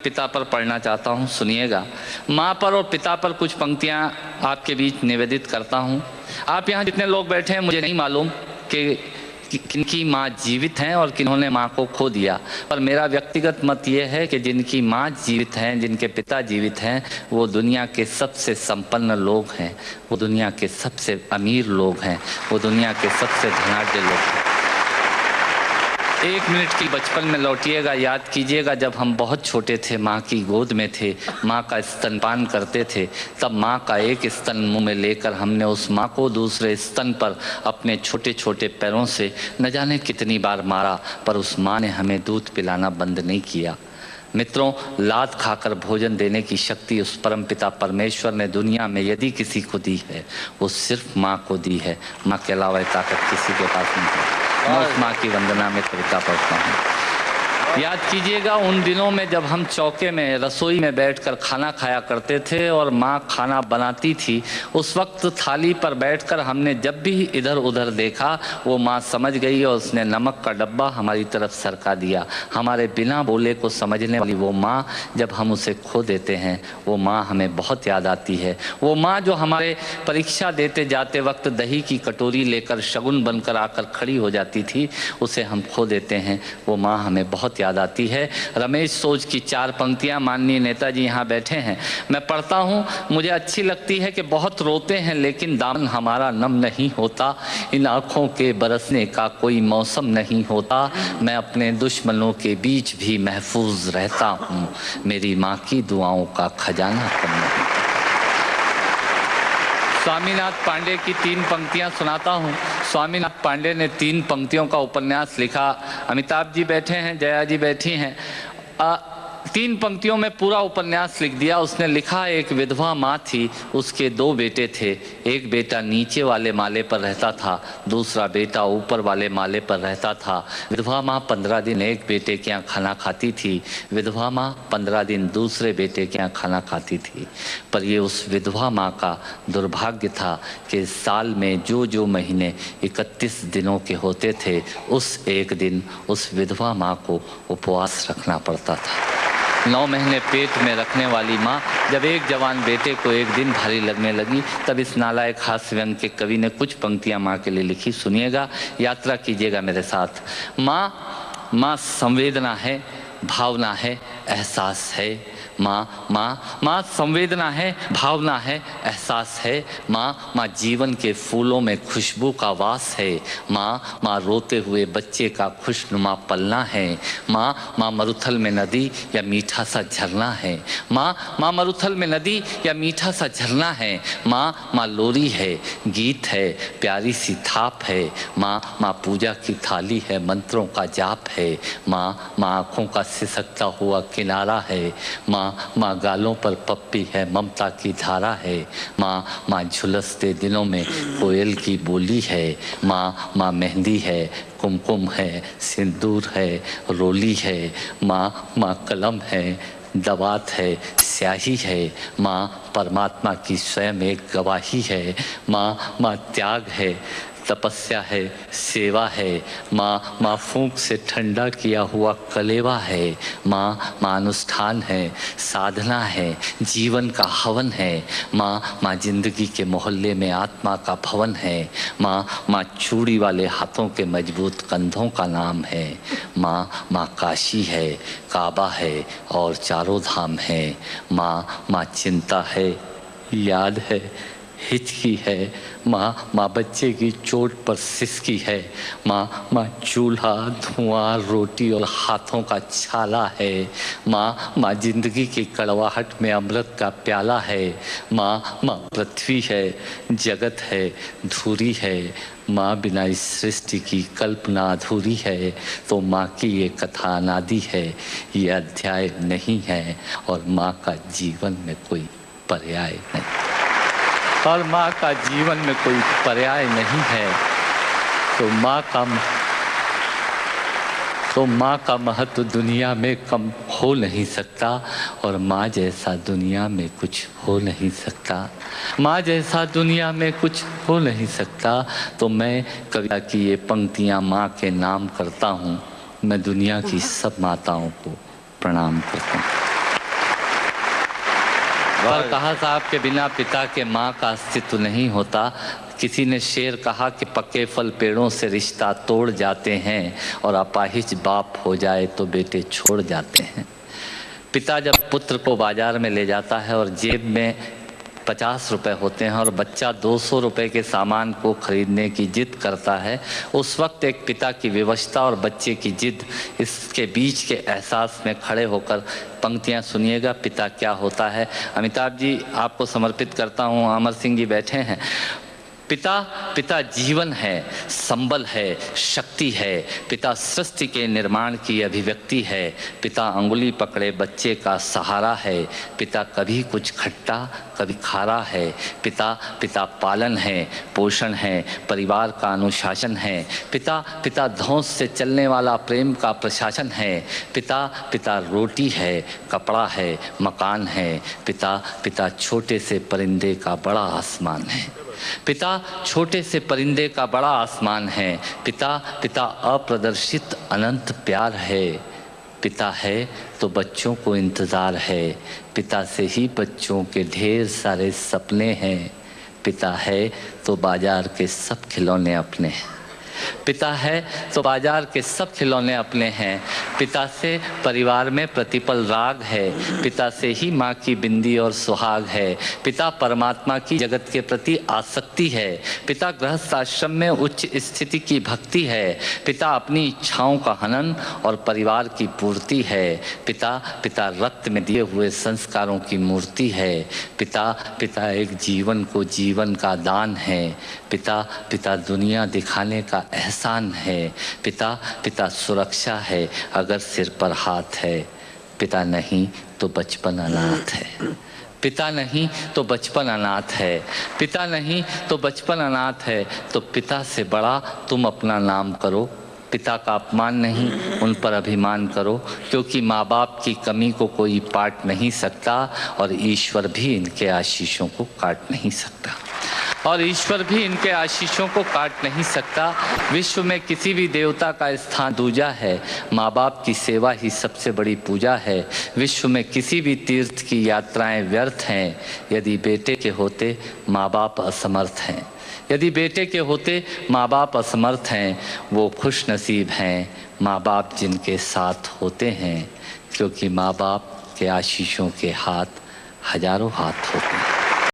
पिता पर पढ़ना चाहता हूँ, सुनिएगा। माँ पर और पिता पर कुछ पंक्तियाँ आपके बीच निवेदित करता हूँ। आप यहाँ जितने लोग बैठे हैं, मुझे नहीं मालूम कि किनकी माँ जीवित हैं और किन्होंने माँ को खो दिया, पर मेरा व्यक्तिगत मत ये है कि जिनकी माँ जीवित हैं, जिनके पिता जीवित हैं, वो दुनिया के सबसे संपन्न लोग हैं, वो दुनिया के सबसे अमीर लोग हैं, वो दुनिया के सबसे धनाढ्य लोग हैं। 1 मिनट की बचपन में लौटिएगा, याद कीजिएगा जब हम बहुत छोटे थे, माँ की गोद में थे, माँ का स्तनपान करते थे, तब माँ का एक स्तन मुंह में लेकर हमने उस माँ को दूसरे स्तन पर अपने छोटे छोटे पैरों से न जाने कितनी बार मारा, पर उस माँ ने हमें दूध पिलाना बंद नहीं किया। मित्रों, लात खाकर भोजन देने की शक्ति उस परमपिता परमेश्वर ने दुनिया में यदि किसी को दी है, वो सिर्फ माँ को दी है। माँ के अलावा ताकत किसी के पास नहीं है। मैं उस माँ की वंदना में कविता पढ़ता हूँ। याद कीजिएगा उन दिनों में जब हम चौके में रसोई में बैठकर खाना खाया करते थे और माँ खाना बनाती थी, उस वक्त थाली पर बैठकर हमने जब भी इधर उधर देखा, वो माँ समझ गई और उसने नमक का डब्बा हमारी तरफ सरका दिया। हमारे बिना बोले को समझने वाली वो माँ, जब हम उसे खो देते हैं, वो माँ हमें बहुत याद आती है। वो माँ जो हमारे परीक्षा देते जाते वक्त दही की कटोरी लेकर शगुन बनकर आकर खड़ी हो जाती थी, उसे हम खो देते हैं। वो माँ हमें बहुत याद आती है। रमेश सोज की 4 पंक्तियां, माननीय नेताजी यहाँ बैठे हैं, मैं पढ़ता हूँ। मुझे अच्छी लगती है कि बहुत रोते हैं लेकिन दामन हमारा नम नहीं होता, इन आँखों के बरसने का कोई मौसम नहीं होता, मैं अपने दुश्मनों के बीच भी महफूज रहता हूँ, मेरी माँ की दुआओं का खजाना कम नहीं। स्वामीनाथ पांडे की 3 पंक्तियां सुनाता हूं। स्वामीनाथ पांडे ने 3 पंक्तियों का उपन्यास लिखा। अमिताभ जी बैठे हैं, जया जी बैठी हैं। 3 पंक्तियों में पूरा उपन्यास लिख दिया उसने। लिखा, एक विधवा माँ थी, उसके 2 बेटे थे। एक बेटा नीचे वाले माले पर रहता था, दूसरा बेटा ऊपर वाले माले पर रहता था। विधवा माँ 15 दिन एक बेटे के यहाँ खाना खाती थी, विधवा माँ 15 दिन दूसरे बेटे के यहाँ खाना खाती थी। पर ये उस विधवा माँ का दुर्भाग्य था कि साल में जो महीने 31 दिनों के होते थे, उस एक दिन उस विधवा माँ को उपवास रखना पड़ता था। 9 महीने पेट में रखने वाली माँ जब एक जवान बेटे को एक दिन भारी लगने लगी, तब इस नालायक हास्य व्यंग के कवि ने कुछ पंक्तियाँ माँ के लिए लिखी। सुनिएगा, यात्रा कीजिएगा मेरे साथ। माँ संवेदना है, भावना है, एहसास है। माँ संवेदना है, भावना है, एहसास है। माँ जीवन के फूलों में खुशबू का वास है। माँ रोते हुए बच्चे का खुशनुमा पलना है। माँ मरुथल में नदी या मीठा सा झरना है। माँ मरुथल में नदी या मीठा सा झरना है। माँ लोरी है, गीत है, प्यारी सी थाप है। माँ पूजा की थाली है, मंत्रों का जाप है। माँ आँखों का सिसकता हुआ किनारा है। माँ गालों पर पप्पी है, ममता की धारा है। माँ झुलसते दिनों में कोयल की बोली है। माँ मेहंदी है, कुमकुम है, सिंदूर है, रोली है। माँ कलम है, दवात है, स्याही है। माँ परमात्मा की स्वयं एक गवाही है। माँ त्याग है, तपस्या है, सेवा है। माँ फूंक से ठंडा किया हुआ कलेवा है। माँ अनुष्ठान है, साधना है, जीवन का हवन है। माँ जिंदगी के मोहल्ले में आत्मा का भवन है। माँ चूड़ी वाले हाथों के मजबूत कंधों का नाम है। माँ काशी है, काबा है और चारों धाम है। माँ चिंता है, याद है, हिचकी है। माँ बच्चे की चोट पर सिसकी है। माँ चूल्हा, धुआं, रोटी और हाथों का छाला है। माँ जिंदगी की कड़वाहट में अमृत का प्याला है। माँ पृथ्वी है, जगत है, धूरी है। माँ बिना इस सृष्टि की कल्पना अधूरी है। तो माँ की ये कथा अनादि है, ये अध्याय नहीं है, और माँ का जीवन में कोई पर्याय नहीं, और माँ का जीवन में कोई पर्याय नहीं है। तो माँ का महत्व दुनिया में कम हो नहीं सकता, और माँ जैसा दुनिया में कुछ हो नहीं सकता। माँ जैसा दुनिया में कुछ हो नहीं सकता। तो मैं कविता की ये पंक्तियाँ माँ के नाम करता हूँ। मैं दुनिया की सब माताओं को प्रणाम करता हूँ। पर कहा साहब के बिना पिता के माँ का अस्तित्व नहीं होता। किसी ने शेर कहा कि पक्के फल पेड़ों से रिश्ता तोड़ जाते हैं और अपाहिज बाप हो जाए तो बेटे छोड़ जाते हैं। पिता जब पुत्र को बाजार में ले जाता है और जेब में 50 रुपए होते हैं और बच्चा 200 रुपए के सामान को खरीदने की जिद करता है, उस वक्त एक पिता की विवशता और बच्चे की जिद, इसके बीच के एहसास में खड़े होकर पंक्तियां सुनिएगा, पिता क्या होता है। अमिताभ जी आपको समर्पित करता हूँ। अमर सिंह जी बैठे हैं। पिता जीवन है, संबल है, शक्ति है। पिता सृष्टि के निर्माण की अभिव्यक्ति है। पिता अंगुली पकड़े बच्चे का सहारा है। पिता कभी कुछ खट्टा कभी खारा है। पिता पालन है, पोषण है, परिवार का अनुशासन है। पिता धौंस से चलने वाला प्रेम का प्रशासन है। पिता रोटी है, कपड़ा है, मकान है। पिता छोटे से परिंदे का बड़ा आसमान है। पिता छोटे से परिंदे का बड़ा आसमान है। पिता अप्रदर्शित अनंत प्यार है। पिता है तो बच्चों को इंतज़ार है। पिता से ही बच्चों के ढेर सारे सपने हैं। पिता है तो बाजार के सब खिलौने अपने हैं। पिता है तो बाजार के सब खिलौने अपने हैं। पिता से परिवार में प्रतिपल राग है। पिता से ही माँ की बिंदी और सुहाग है। पिता परमात्मा की जगत के प्रति आसक्ति है। पिता गृहस्थ आश्रम में उच्च स्थिति की भक्ति है। पिता अपनी इच्छाओं का हनन और परिवार की पूर्ति है। पिता रक्त में दिए हुए संस्कारों की मूर्ति है। पिता एक जीवन को जीवन का दान है। पिता दुनिया दिखाने का एहसान है। पिता सुरक्षा है अगर सिर पर हाथ है। पिता नहीं तो बचपन अनाथ है। पिता नहीं तो बचपन अनाथ है। पिता नहीं तो बचपन अनाथ है। तो पिता से बड़ा तुम अपना नाम करो। पिता का अपमान नहीं, उन पर अभिमान करो, क्योंकि माँ बाप की कमी को कोई पाट नहीं सकता और ईश्वर भी इनके आशीषों को काट नहीं सकता। विश्व में किसी भी देवता का स्थान दूजा है। माँ बाप की सेवा ही सबसे बड़ी पूजा है। विश्व में किसी भी तीर्थ की यात्राएं व्यर्थ हैं यदि बेटे के होते माँ बाप असमर्थ हैं। यदि बेटे के होते माँ बाप असमर्थ हैं, वो खुश नसीब हैं माँ बाप जिनके साथ होते हैं, क्योंकि माँ बाप के आशीषों के हाथ हजारों हाथ होते हैं।